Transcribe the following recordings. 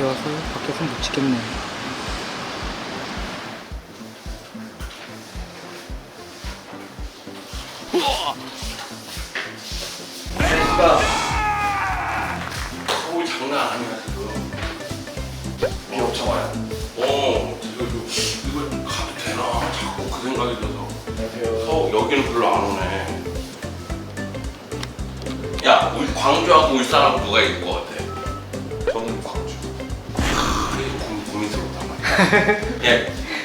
되어서 밖에서 못 치겠네요. 서울 장난 아니야 지금. 비 엄청 와요. 이거 가도 되나? 자꾸 그 생각이 들어서. 서울 여기는 별로 안 오네. 야, 우리 광주하고 울산하고 누가 이길 것 같아? 저는 광주. 이게 고민스럽단 말이야. 예,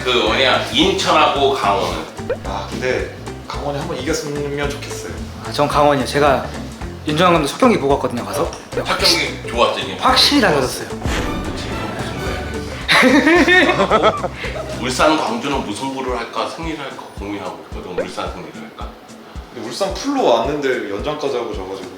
그 뭐냐 인천하고 강원은. 아 근데 강원이 한번 이겼으면 좋겠어요. 전 강원이요. 제가 윤정환 감독 첫 경기 보고 왔거든요. 가서 첫 경기 좋았더니 확실히 달라졌어요. 울산 광주는 무승부를 할까 승리를 할까 고민하고 있거든. 울산 승리를 할까? 근데 울산 풀로 왔는데 연장까지 하고 져가지고.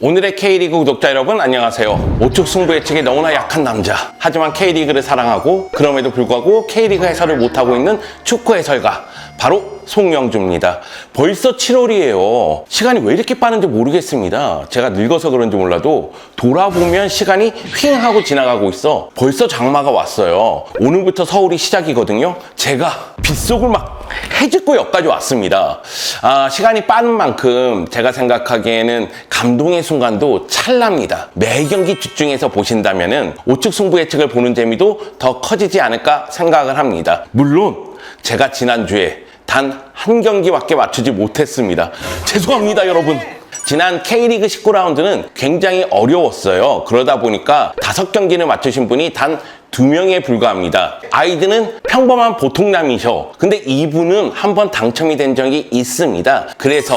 오늘의 K리그 구독자 여러분 안녕하세요. 오축 승부 예측에 너무나 약한 남자, 하지만 K리그를 사랑하고 그럼에도 불구하고 K리그 해설을 못하고 있는 축구 해설가 바로 송영주입니다. 벌써 7월이에요. 시간이 왜 이렇게 빠른지 모르겠습니다. 제가 늙어서 그런지 몰라도 돌아보면 시간이 휙 하고 지나가고 있어. 벌써 장마가 왔어요. 오늘부터 서울이 시작이거든요. 제가 빗속을 막 해집고 여기까지 왔습니다. 시간이 빠른 만큼 제가 생각하기에는 감동의 순간도 찰납니다. 매 경기 집중해서 보신다면은 우측 승부 예측을 보는 재미도 더 커지지 않을까 생각을 합니다. 물론 제가 지난주에 단 한 경기밖에 맞추지 못했습니다. 죄송합니다, 여러분. 지난 K리그 19라운드는 굉장히 어려웠어요. 그러다 보니까 5경기를 맞추신 분이 단 2명에 불과합니다. 아이들은 평범한 보통남이셔. 근데 이분은 한번 당첨이 된 적이 있습니다. 그래서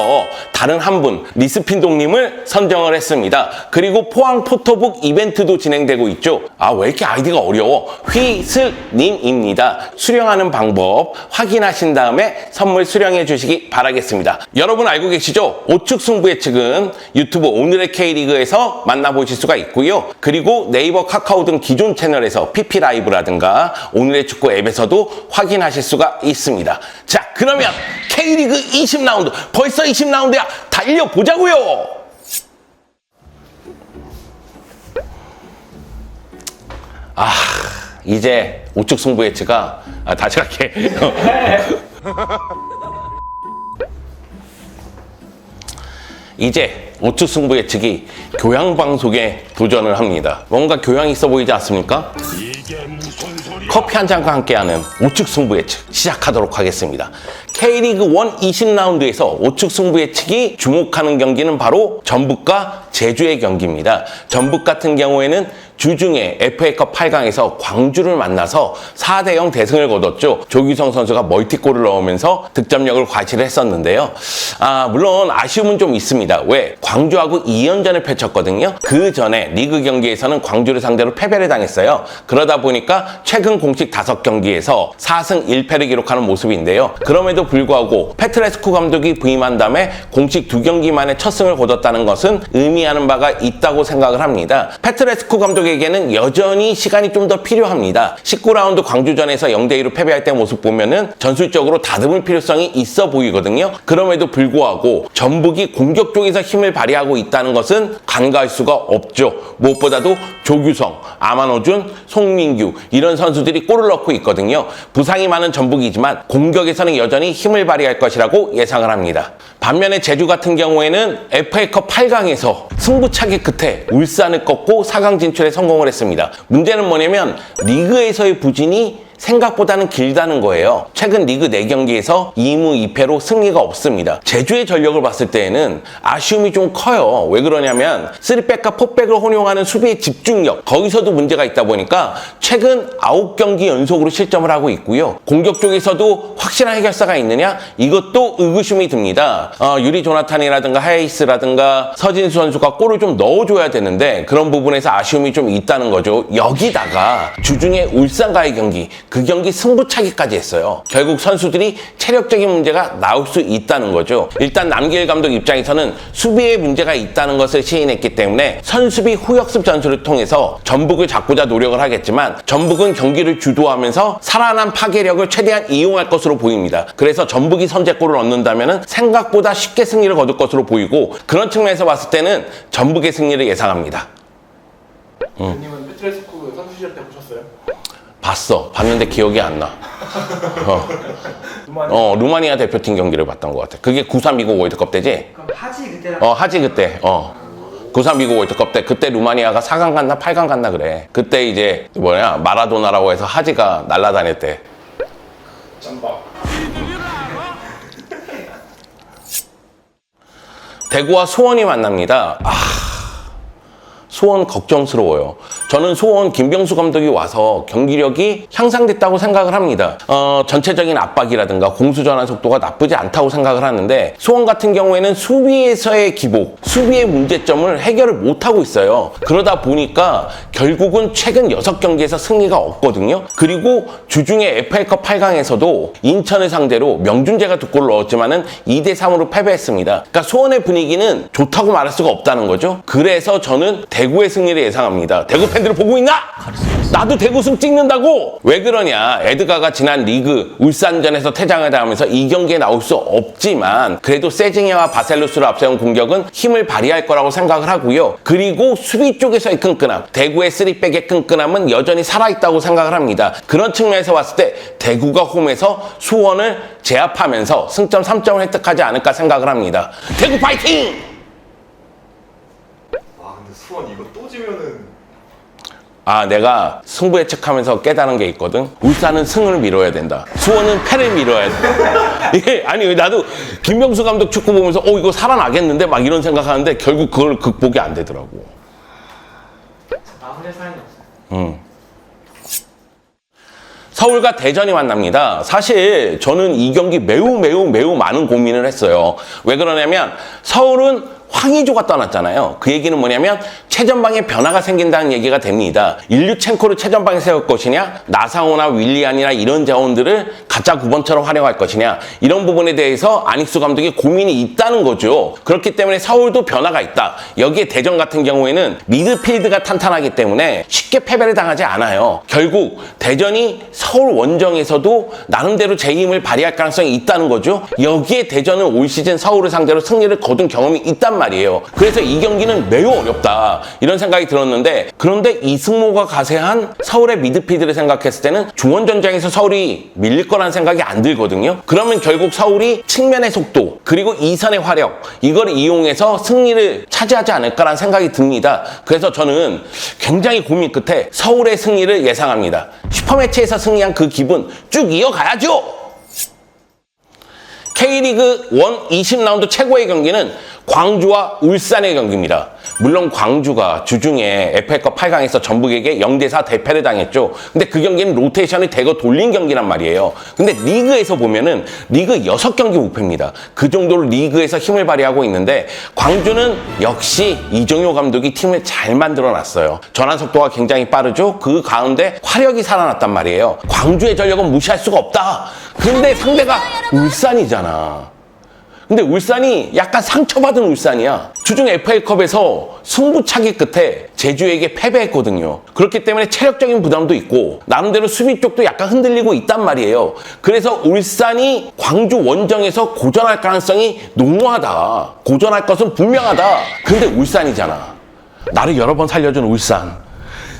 다른 한 분, 리스핀동님을 선정을 했습니다. 그리고 포항 포토북 이벤트도 진행되고 있죠. 왜 이렇게 아이디가 어려워? 휘슬님입니다. 수령하는 방법 확인하신 다음에 선물 수령해 주시기 바라겠습니다. 여러분 알고 계시죠? 오축 승부 예측은 유튜브 오늘의 K리그에서 만나보실 수가 있고요. 그리고 네이버, 카카오 등 기존 채널에서 PP 라이브라든가 오늘의 축구 앱에서도 확인하실 수가 있습니다. 자, 그러면 K리그 20라운드, 벌써 20라운드야. 달려보자고요. 이제 우측 승부 예측가 다시 갈게. 이제 우측 승부 예측이 교양방송에 도전을 합니다. 뭔가 교양 있어 보이지 않습니까? 커피 한 잔과 함께하는 우측 승부 예측 시작하도록 하겠습니다. K리그 1 20라운드에서 우측 승부 예측이 주목하는 경기는 바로 전북과 제주의 경기입니다. 전북 같은 경우에는 주중에 FA컵 8강에서 광주를 만나서 4대0 대승을 거뒀죠. 조규성 선수가 멀티골을 넣으면서 득점력을 과시를 했었는데요. 물론 아쉬움은 좀 있습니다. 왜? 광주하고 2연전을 펼쳤거든요. 그 전에 리그 경기에서는 광주를 상대로 패배를 당했어요. 그러다 보니까 최근 공식 5경기에서 4승 1패를 기록하는 모습인데요. 그럼에도 불구하고 페트레스쿠 감독이 부임한 다음에 공식 2경기 만에 첫 승을 거뒀다는 것은 의미하는 바가 있다고 생각을 합니다. 페트레스쿠 감독에게는 여전히 시간이 좀 더 필요합니다. 19라운드 광주전에서 0대2로 패배할 때 모습 보면은 전술적으로 다듬을 필요성이 있어 보이거든요. 그럼에도 불구하고 전북이 공격 쪽에서 힘을 발휘하고 있다는 것은 간과할 수가 없죠. 무엇보다도 조규성, 아만호준, 송민규 이런 선수들이 골을 넣고 있거든요. 부상이 많은 전북이지만 공격에서는 여전히 힘을 발휘할 것이라고 예상을 합니다. 반면에 제주 같은 경우에는 FA컵 8강에서 승부차기 끝에 울산을 꺾고 4강 진출에 성공을 했습니다. 문제는 뭐냐면 리그에서의 부진이 생각보다는 길다는 거예요. 최근 리그 4경기에서 2무 2패로 승리가 없습니다. 제주의 전력을 봤을 때에는 아쉬움이 좀 커요. 왜 그러냐면 3백과 4백을 혼용하는 수비의 집중력, 거기서도 문제가 있다 보니까 최근 9경기 연속으로 실점을 하고 있고요. 공격 쪽에서도 확실한 해결사가 있느냐? 이것도 의구심이 듭니다. 유리 조나탄이라든가 하이스라든가 서진수 선수가 골을 좀 넣어줘야 되는데 그런 부분에서 아쉬움이 좀 있다는 거죠. 여기다가 주중에 울산과의 경기, 그 경기 승부차기까지 했어요. 결국 선수들이 체력적인 문제가 나올 수 있다는 거죠. 일단 남길 감독 입장에서는 수비에 문제가 있다는 것을 시인했기 때문에 선수비 후역습 전술을 통해서 전북을 잡고자 노력을 하겠지만 전북은 경기를 주도하면서 살아난 파괴력을 최대한 이용할 것으로 보입니다. 그래서 전북이 선제골을 얻는다면 생각보다 쉽게 승리를 거둘 것으로 보이고 그런 측면에서 봤을 때는 전북의 승리를 예상합니다. 대표님은 페트레스쿠 선수 시절 때 보셨어요? 봤는데 기억이 안 나. 루마니아 대표팀 경기를 봤던 것 같아. 그게 93 미국 월드컵 때지? 그럼 하지 그때랑 하지 그때. 93 미국 월드컵 때 그때 루마니아가 4강 갔나 8강 갔나 그래. 그때 이제 마라도나라고 해서 하지가 날아다녔대. 짬밥. 대구와 수원이 만납니다. 수원 걱정스러워요. 저는 수원 김병수 감독이 와서 경기력이 향상됐다고 생각을 합니다. 전체적인 압박이라든가 공수 전환 속도가 나쁘지 않다고 생각을 하는데 수원 같은 경우에는 수비에서의 기복, 수비의 문제점을 해결을 못하고 있어요. 그러다 보니까 결국은 최근 6경기에서 승리가 없거든요. 그리고 주중에 FA컵 8강에서도 인천을 상대로 명준재가 2골을 넣었지만은 2대3으로 패배했습니다. 그러니까 수원의 분위기는 좋다고 말할 수가 없다는 거죠. 그래서 저는 대구의 승리를 예상합니다. 대구 팬들 보고 있나? 나도 대구승 찍는다고! 왜 그러냐? 에드가가 지난 리그 울산전에서 퇴장을 당하면서 이 경기에 나올 수 없지만 그래도 세징야와 바셀루스를 앞세운 공격은 힘을 발휘할 거라고 생각을 하고요. 그리고 수비 쪽에서의 끈끈함, 대구의 3백의 끈끈함은 여전히 살아있다고 생각을 합니다. 그런 측면에서 봤을 때 대구가 홈에서 수원을 제압하면서 승점 3점을 획득하지 않을까 생각을 합니다. 대구 파이팅! 근데 수원 이거 또 지면은 내가 승부 예측하면서 깨달은 게 있거든. 울산은 승을 미뤄야 된다. 수원은 패를 미뤄야 돼. 이게 아니 나도 김병수 감독 축구 보면서 이거 살아나겠는데 막 이런 생각하는데 결국 그걸 극복이 안 되더라고. 나훈의 사연이 없어요. 서울과 대전이 만납니다. 사실 저는 이 경기 매우 많은 고민을 했어요. 왜 그러냐면 서울은 황의조가 떠났잖아요. 그 얘기는 뭐냐면 최전방에 변화가 생긴다는 얘기가 됩니다. 일류첸코를 최전방에 세울 것이냐, 나상호나 윌리안이나 이런 자원들을 가짜 9번처럼 활용할 것이냐, 이런 부분에 대해서 안익수 감독이 고민이 있다는 거죠. 그렇기 때문에 서울도 변화가 있다. 여기에 대전 같은 경우에는 미드필드가 탄탄하기 때문에 쉽게 패배를 당하지 않아요. 결국 대전이 서울 원정에서도 나름대로 제 힘을 발휘할 가능성이 있다는 거죠. 여기에 대전은 올 시즌 서울을 상대로 승리를 거둔 경험이 있단 말이에요. 그래서 이 경기는 매우 어렵다 이런 생각이 들었는데, 그런데 이승모가 가세한 서울의 미드필드를 생각했을 때는 중원전장에서 서울이 밀릴 거라는 생각이 안 들거든요. 그러면 결국 서울이 측면의 속도 그리고 이선의 화력 이걸 이용해서 승리를 차지하지 않을까라는 생각이 듭니다. 그래서 저는 굉장히 고민 끝에 서울의 승리를 예상합니다. 슈퍼매치에서 승리한 그 기분 쭉 이어가야죠. K리그 1 20라운드 최고의 경기는 광주와 울산의 경기입니다. 물론 광주가 주중에 FA컵 8강에서 전북에게 0대4 대패를 당했죠. 근데 그 경기는 로테이션을 대거 돌린 경기란 말이에요. 근데 리그에서 보면은 리그 6경기 무패입니다. 그 정도로 리그에서 힘을 발휘하고 있는데 광주는 역시 이정효 감독이 팀을 잘 만들어놨어요. 전환 속도가 굉장히 빠르죠. 그 가운데 화력이 살아났단 말이에요. 광주의 전력은 무시할 수가 없다. 근데 상대가 울산이잖아. 근데 울산이 약간 상처받은 울산이야. 주중 FA컵에서 승부차기 끝에 제주에게 패배했거든요. 그렇기 때문에 체력적인 부담도 있고 나름대로 수비 쪽도 약간 흔들리고 있단 말이에요. 그래서 울산이 광주 원정에서 고전할 가능성이 농후하다. 고전할 것은 분명하다. 근데 울산이잖아. 나를 여러 번 살려준 울산.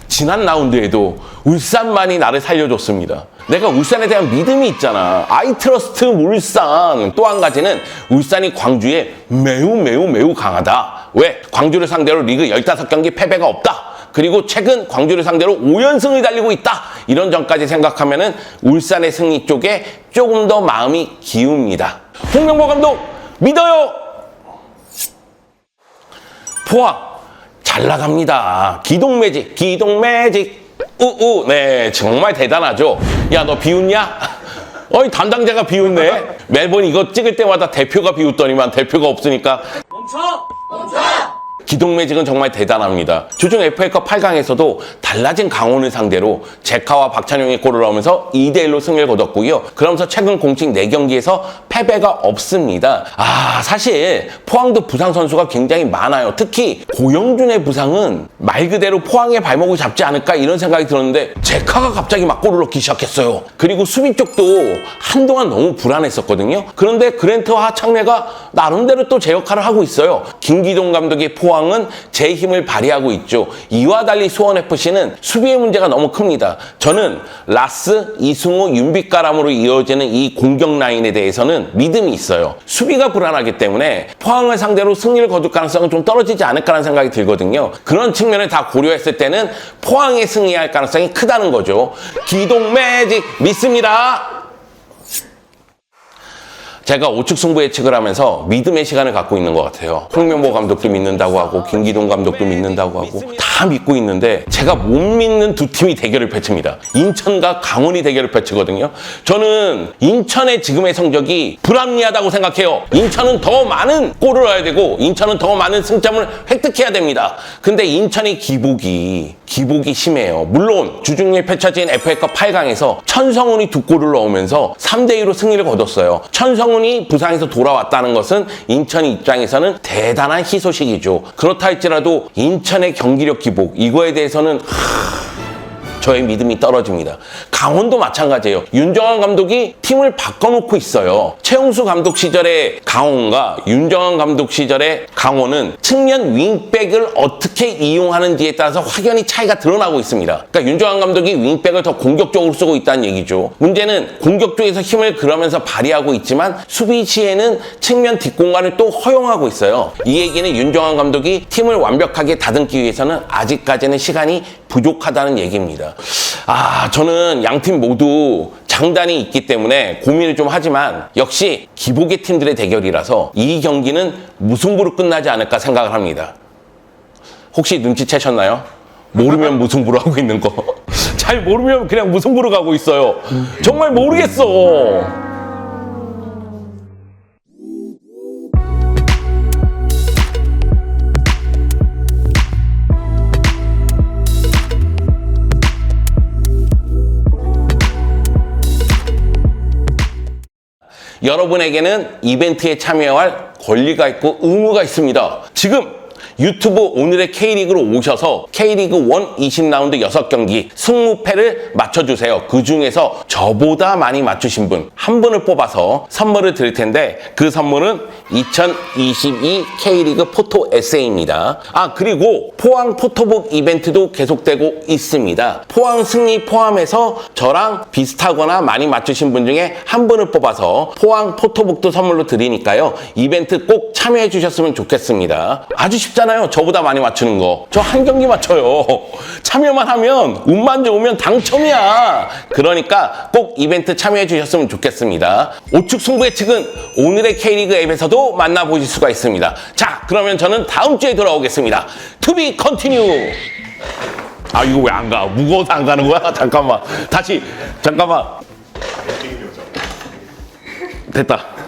지난 라운드에도 울산만이 나를 살려줬습니다. 내가 울산에 대한 믿음이 있잖아. I trust 울산. 또 한 가지는 울산이 광주에 매우 강하다. 왜? 광주를 상대로 리그 15경기 패배가 없다. 그리고 최근 광주를 상대로 5연승을 달리고 있다. 이런 점까지 생각하면은 울산의 승리 쪽에 조금 더 마음이 기웁니다. 홍명보 감독 믿어요. 포항 잘 나갑니다. 기동매직. 우우. 네, 정말 대단하죠. 야, 너 비웃냐? 어이, 담당자가 비웃네. 매번 이거 찍을 때마다 대표가 비웃더니만 대표가 없으니까. 멈춰! 기동매직은 정말 대단합니다. 주중 FA컵 8강에서도 달라진 강원을 상대로 제카와 박찬용이 골을 넣으면서 2대1로 승리를 거뒀고요. 그러면서 최근 공식 4경기에서 패배가 없습니다. 사실 포항도 부상 선수가 굉장히 많아요. 특히 고영준의 부상은 말 그대로 포항의 발목을 잡지 않을까 이런 생각이 들었는데 제카가 갑자기 막 골을 넣기 시작했어요. 그리고 수비 쪽도 한동안 너무 불안했었거든요. 그런데 그랜트와 하창래가 나름대로 또 제 역할을 하고 있어요. 김기동 감독의 포항 포항은 제 힘을 발휘하고 있죠. 이와 달리 수원FC는 수비의 문제가 너무 큽니다. 저는 라스, 이승우, 윤빛가람으로 이어지는 이 공격 라인에 대해서는 믿음이 있어요. 수비가 불안하기 때문에 포항을 상대로 승리를 거둘 가능성은 좀 떨어지지 않을까라는 생각이 들거든요. 그런 측면을 다 고려했을 때는 포항에 승리할 가능성이 크다는 거죠. 기동 매직 믿습니다. 제가 우측 승부 예측을 하면서 믿음의 시간을 갖고 있는 것 같아요. 홍명보 감독도 믿는다고 하고 김기동 감독도 믿는다고 하고 다 믿고 있는데 제가 못 믿는 두 팀이 대결을 펼칩니다. 인천과 강원이 대결을 펼치거든요. 저는 인천의 지금의 성적이 불합리하다고 생각해요. 인천은 더 많은 골을 넣어야 되고 인천은 더 많은 승점을 획득해야 됩니다. 근데 인천의 기복이 심해요. 물론 주중에 펼쳐진 FA컵 8강에서 천성훈이 2골을 넣으면서 3대2로 승리를 거뒀어요. 천성훈이 부상에서 돌아왔다는 것은 인천 입장에서는 대단한 희소식이죠. 그렇다 할지라도 인천의 경기력 기복, 이거에 대해서는 저의 믿음이 떨어집니다. 강원도 마찬가지예요. 윤정환 감독이 팀을 바꿔놓고 있어요. 최용수 감독 시절의 강원과 윤정환 감독 시절의 강원은 측면 윙백을 어떻게 이용하는지에 따라서 확연히 차이가 드러나고 있습니다. 그러니까 윤정환 감독이 윙백을 더 공격적으로 쓰고 있다는 얘기죠. 문제는 공격 쪽에서 힘을 그러면서 발휘하고 있지만 수비 시에는 측면 뒷공간을 또 허용하고 있어요. 이 얘기는 윤정환 감독이 팀을 완벽하게 다듬기 위해서는 아직까지는 시간이 부족하다는 얘기입니다. 저는 양팀 모두 장단이 있기 때문에 고민을 좀 하지만 역시 기복의 팀들의 대결이라서 이 경기는 무승부로 끝나지 않을까 생각을 합니다. 혹시 눈치채셨나요? 모르면 무승부로 하고 있는 거. 잘 모르면 그냥 무승부로 가고 있어요. 정말 모르겠어. 여러분에게는 이벤트에 참여할 권리가 있고 의무가 있습니다. 지금 유튜브 오늘의 K리그로 오셔서 K리그 1 20라운드 6경기 승무패를 맞춰주세요. 그 중에서 저보다 많이 맞추신 분 한 분을 뽑아서 선물을 드릴 텐데 그 선물은 2022 K리그 포토 에세이입니다. 그리고 포항 포토북 이벤트도 계속되고 있습니다. 포항 승리 포함해서 저랑 비슷하거나 많이 맞추신 분 중에 한 분을 뽑아서 포항 포토북도 선물로 드리니까요. 이벤트 꼭 참여해 주셨으면 좋겠습니다. 아주 쉽잖아요. 저보다 많이 맞추는 거. 저 한 경기 맞춰요. 참여만 하면 운만 좋으면 당첨이야. 그러니까 꼭 이벤트 참여해 주셨으면 좋겠습니다. 우측 승부 예측은 오늘의 K리그 앱에서도 만나보실 수가 있습니다. 자, 그러면 저는 다음 주에 돌아오겠습니다. To be continue. 이거 왜 안 가? 무거워서 안 가는 거야? 잠깐만. 다시. 잠깐만. 됐다.